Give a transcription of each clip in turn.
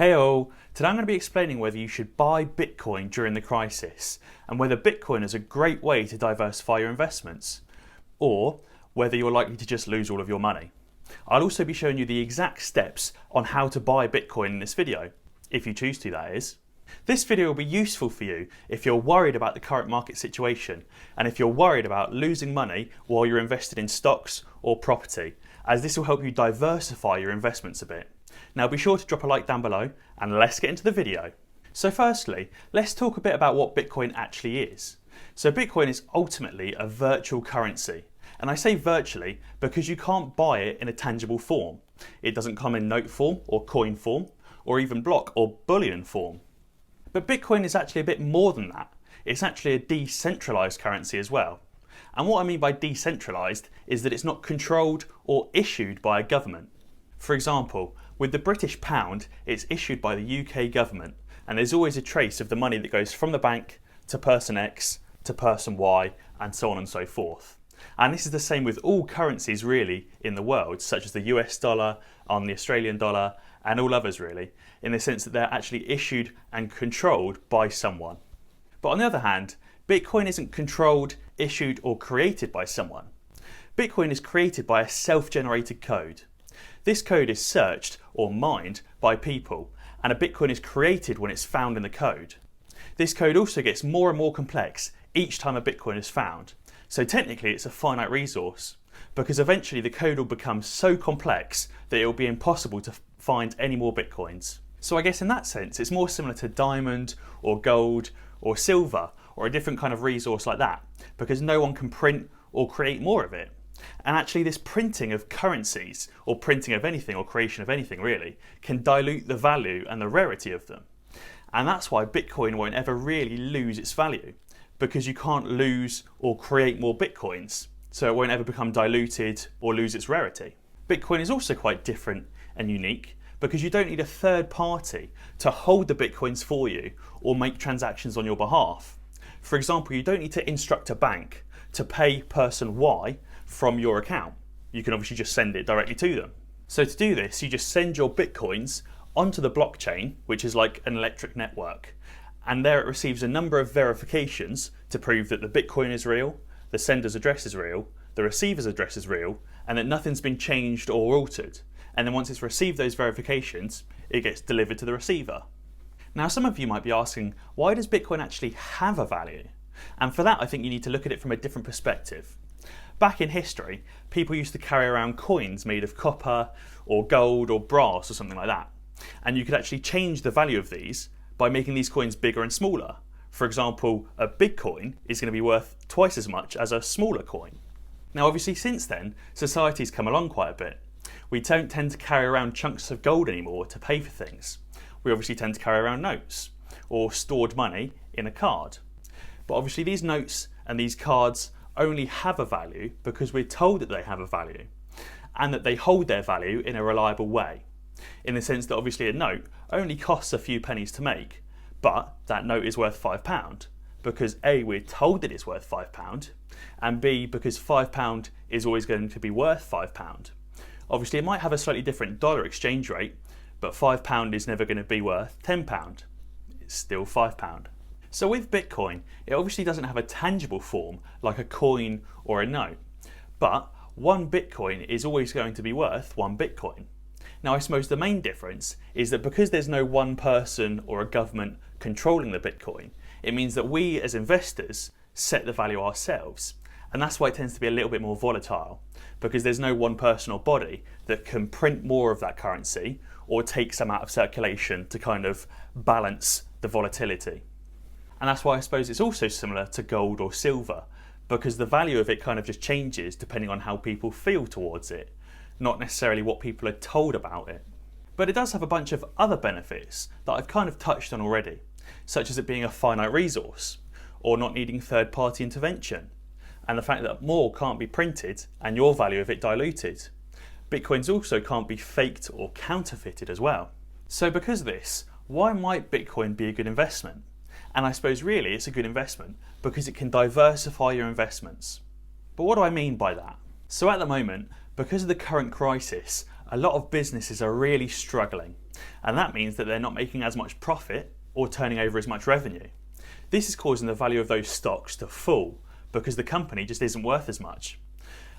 Hey all, today I'm going to be explaining whether you should buy Bitcoin during the crisis and whether Bitcoin is a great way to diversify your investments, or whether you're likely to just lose all of your money. I'll also be showing you the exact steps on how to buy Bitcoin in this video, if you choose to, that is. This video will be useful for you if you're worried about the current market situation and if you're worried about losing money while you're invested in stocks or property, as this will help you diversify your investments a bit. Now be sure to drop a like down below and let's get into the video. So firstly, let's talk a bit about what Bitcoin actually is. So Bitcoin is ultimately a virtual currency. And I say virtually because you can't buy it in a tangible form. It doesn't come in note form or coin form or even block or bullion form. But Bitcoin is actually a bit more than that. It's actually a decentralized currency as well. And what I mean by decentralized is that it's not controlled or issued by a government. For example, with the British pound, it's issued by the UK government, and there's always a trace of the money that goes from the bank to person X to person Y and so on and so forth. And this is the same with all currencies really in the world, such as the US dollar, on the Australian dollar, and all others really, in the sense that they're actually issued and controlled by someone. But on the other hand, Bitcoin isn't controlled, issued or created by someone. Bitcoin is created by a self-generated code. This code is searched or mined by people, and a Bitcoin is created when it's found in the code. This code also gets more and more complex each time a Bitcoin is found. So technically it's a finite resource, because eventually the code will become so complex that it will be impossible to find any more Bitcoins. So I guess in that sense it's more similar to diamond or gold or silver or a different kind of resource like that, because no one can print or create more of it. And actually this printing of currencies, or printing of anything or creation of anything really, can dilute the value and the rarity of them. And that's why Bitcoin won't ever really lose its value, because you can't lose or create more Bitcoins, so it won't ever become diluted or lose its rarity. Bitcoin is also quite different and unique because you don't need a third party to hold the Bitcoins for you or make transactions on your behalf. For example, you don't need to instruct a bank to pay person Y from your account. You can obviously just send it directly to them. So to do this, you just send your Bitcoins onto the blockchain, which is like an electric network. And there it receives a number of verifications to prove that the Bitcoin is real, the sender's address is real, the receiver's address is real, and that nothing's been changed or altered. And then once it's received those verifications, it gets delivered to the receiver. Now some of you might be asking, why does Bitcoin actually have a value? And for that I think you need to look at it from a different perspective. Back in history, people used to carry around coins made of copper or gold or brass or something like that. And you could actually change the value of these by making these coins bigger and smaller. For example, a big coin is going to be worth twice as much as a smaller coin. Now obviously since then, society's come along quite a bit. We don't tend to carry around chunks of gold anymore to pay for things. We obviously tend to carry around notes or stored money in a card. But obviously these notes and these cards only have a value because we're told that they have a value and that they hold their value in a reliable way. In the sense that obviously a note only costs a few pennies to make, but that note is worth £5 because A, we're told that it's worth £5, and B, because £5 is always going to be worth £5. Obviously it might have a slightly different dollar exchange rate, but £5 is never going to be worth £10. It's still £5. So with Bitcoin, it obviously doesn't have a tangible form like a coin or a note, but one Bitcoin is always going to be worth one Bitcoin. Now I suppose the main difference is that because there's no one person or a government controlling the Bitcoin, it means that we as investors set the value ourselves. And that's why it tends to be a little bit more volatile, because there's no one person or body that can print more of that currency or take some out of circulation to kind of balance the volatility. And that's why I suppose it's also similar to gold or silver, because the value of it kind of just changes depending on how people feel towards it, not necessarily what people are told about it. But it does have a bunch of other benefits that I've kind of touched on already, such as it being a finite resource, or not needing third-party intervention, and the fact that more can't be printed and your value of it diluted. Bitcoins also can't be faked or counterfeited as well. So because of this, why might Bitcoin be a good investment? And I suppose really it's a good investment because it can diversify your investments. But what do I mean by that? So at the moment, because of the current crisis, a lot of businesses are really struggling, and that means that they're not making as much profit or turning over as much revenue. This is causing the value of those stocks to fall because the company just isn't worth as much.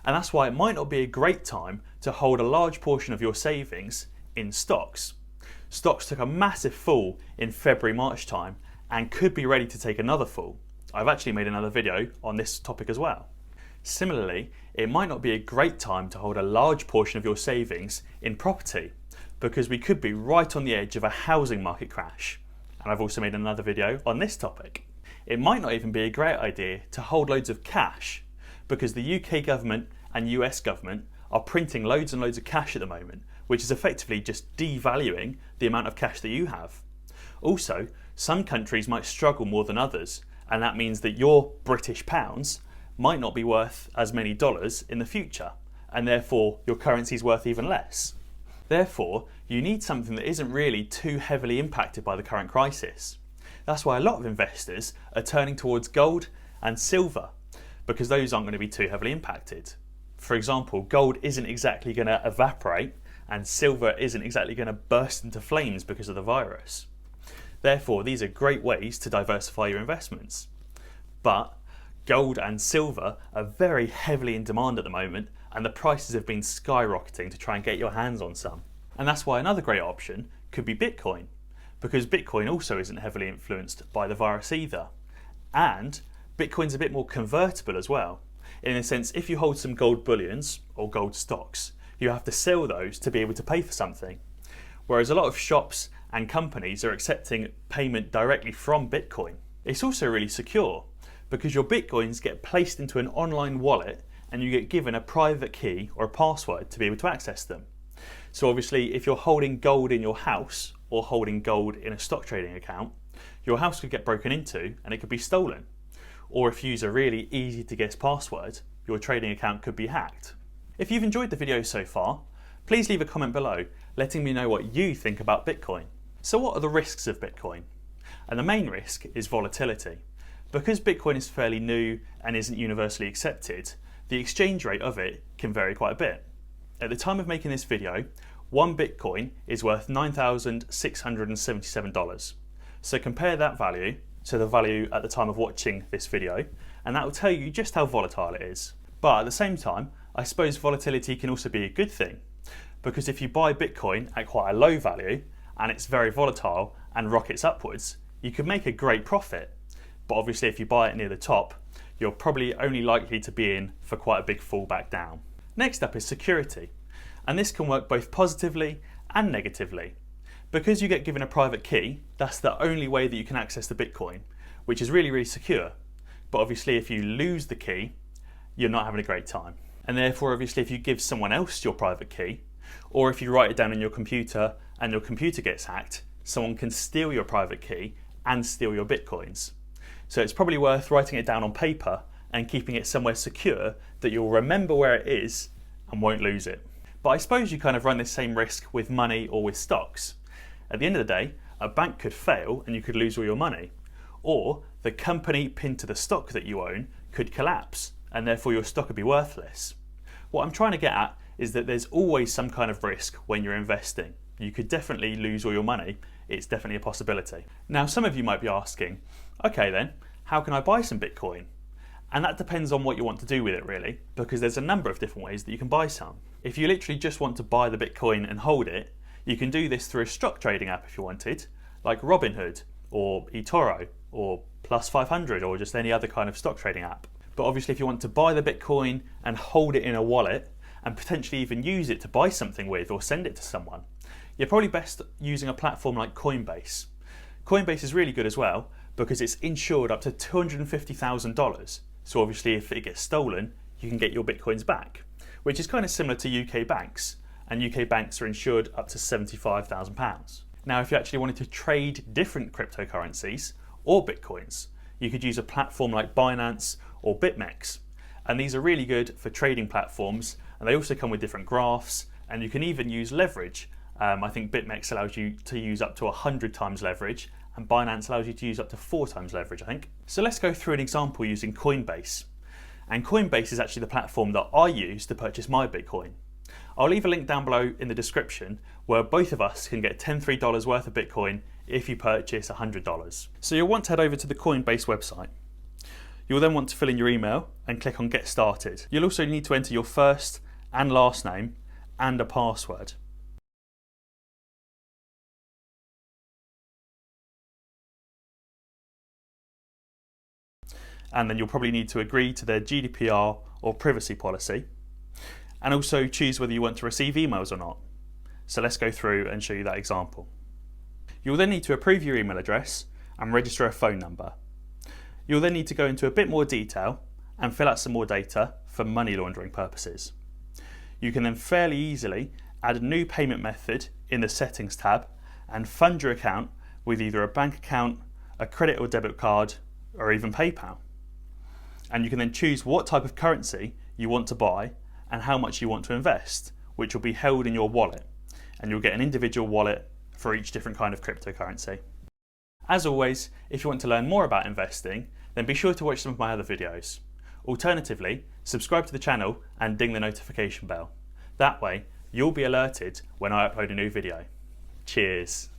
And that's why it might not be a great time to hold a large portion of your savings in stocks. Stocks took a massive fall in February, March time and could be ready to take another fall. I've actually made another video on this topic as well. Similarly, it might not be a great time to hold a large portion of your savings in property because we could be right on the edge of a housing market crash. And I've also made another video on this topic. It might not even be a great idea to hold loads of cash because the UK government and US government are printing loads and loads of cash at the moment, which is effectively just devaluing the amount of cash that you have. Also, some countries might struggle more than others, and that means that your British pounds might not be worth as many dollars in the future, and therefore your currency is worth even less. Therefore, you need something that isn't really too heavily impacted by the current crisis. That's why a lot of investors are turning towards gold and silver, because those aren't going to be too heavily impacted. For example, gold isn't exactly going to evaporate, and silver isn't exactly going to burst into flames because of the virus. Therefore, these are great ways to diversify your investments. But gold and silver are very heavily in demand at the moment, and the prices have been skyrocketing to try and get your hands on some. And that's why another great option could be Bitcoin, because Bitcoin also isn't heavily influenced by the virus either. And Bitcoin's a bit more convertible as well. In a sense, if you hold some gold bullions or gold stocks, you have to sell those to be able to pay for something. Whereas a lot of shops and companies are accepting payment directly from Bitcoin. It's also really secure because your Bitcoins get placed into an online wallet and you get given a private key or a password to be able to access them. So obviously, if you're holding gold in your house or holding gold in a stock trading account, your house could get broken into and it could be stolen. Or if you use a really easy to guess password, your trading account could be hacked. If you've enjoyed the video so far, please leave a comment below letting me know what you think about Bitcoin. So what are the risks of Bitcoin? And the main risk is volatility. Because Bitcoin is fairly new and isn't universally accepted, the exchange rate of it can vary quite a bit. At the time of making this video, one Bitcoin is worth $9,677. So compare that value to the value at the time of watching this video, and that will tell you just how volatile it is. But at the same time, I suppose volatility can also be a good thing, because if you buy Bitcoin at quite a low value and it's very volatile and rockets upwards, you could make a great profit. But obviously if you buy it near the top, you're probably only likely to be in for quite a big fall back down. Next up is security, and this can work both positively and negatively. Because you get given a private key, that's the only way that you can access the Bitcoin, which is really, really secure. But obviously if you lose the key, you're not having a great time. And therefore, obviously, if you give someone else your private key, or if you write it down on your computer and your computer gets hacked, someone can steal your private key and steal your Bitcoins. So it's probably worth writing it down on paper and keeping it somewhere secure that you'll remember where it is and won't lose it. But I suppose you kind of run this same risk with money or with stocks. At the end of the day, a bank could fail and you could lose all your money. Or the company pinned to the stock that you own could collapse and therefore your stock would be worthless. What I'm trying to get at is that there's always some kind of risk when you're investing. You could definitely lose all your money. It's definitely a possibility. Now, some of you might be asking, okay then, how can I buy some Bitcoin? And that depends on what you want to do with it really, because there's a number of different ways that you can buy some. If you literally just want to buy the Bitcoin and hold it, you can do this through a stock trading app if you wanted, like Robinhood or eToro or Plus 500 or just any other kind of stock trading app. But obviously if you want to buy the Bitcoin and hold it in a wallet and potentially even use it to buy something with or send it to someone, you're probably best using a platform like Coinbase. Coinbase is really good as well because it's insured up to $250,000. So obviously if it gets stolen, you can get your Bitcoins back, which is kind of similar to UK banks. And UK banks are insured up to £75,000. Now, if you actually wanted to trade different cryptocurrencies or Bitcoins, you could use a platform like Binance or BitMEX. And these are really good for trading platforms, and they also come with different graphs, and you can even use leverage. I think BitMEX allows you to use up to 100 times leverage, and Binance allows you to use up to 4 times leverage, I think. So let's go through an example using Coinbase. And Coinbase is actually the platform that I use to purchase my Bitcoin. I'll leave a link down below in the description where both of us can get $10 worth of Bitcoin if you purchase $100. So you'll want to head over to the Coinbase website. You'll then want to fill in your email and click on Get Started. You'll also need to enter your first and last name and a password. And then you'll probably need to agree to their GDPR or privacy policy, and also choose whether you want to receive emails or not. So let's go through and show you that example. You'll then need to approve your email address and register a phone number. You'll then need to go into a bit more detail and fill out some more data for money laundering purposes. You can then fairly easily add a new payment method in the Settings tab and fund your account with either a bank account, a credit or debit card, or even PayPal. And you can then choose what type of currency you want to buy and how much you want to invest, which will be held in your wallet, and you'll get an individual wallet for each different kind of cryptocurrency. As always, if you want to learn more about investing, then be sure to watch some of my other videos. Alternatively, subscribe to the channel and ding the notification bell. That way, you'll be alerted when I upload a new video. Cheers!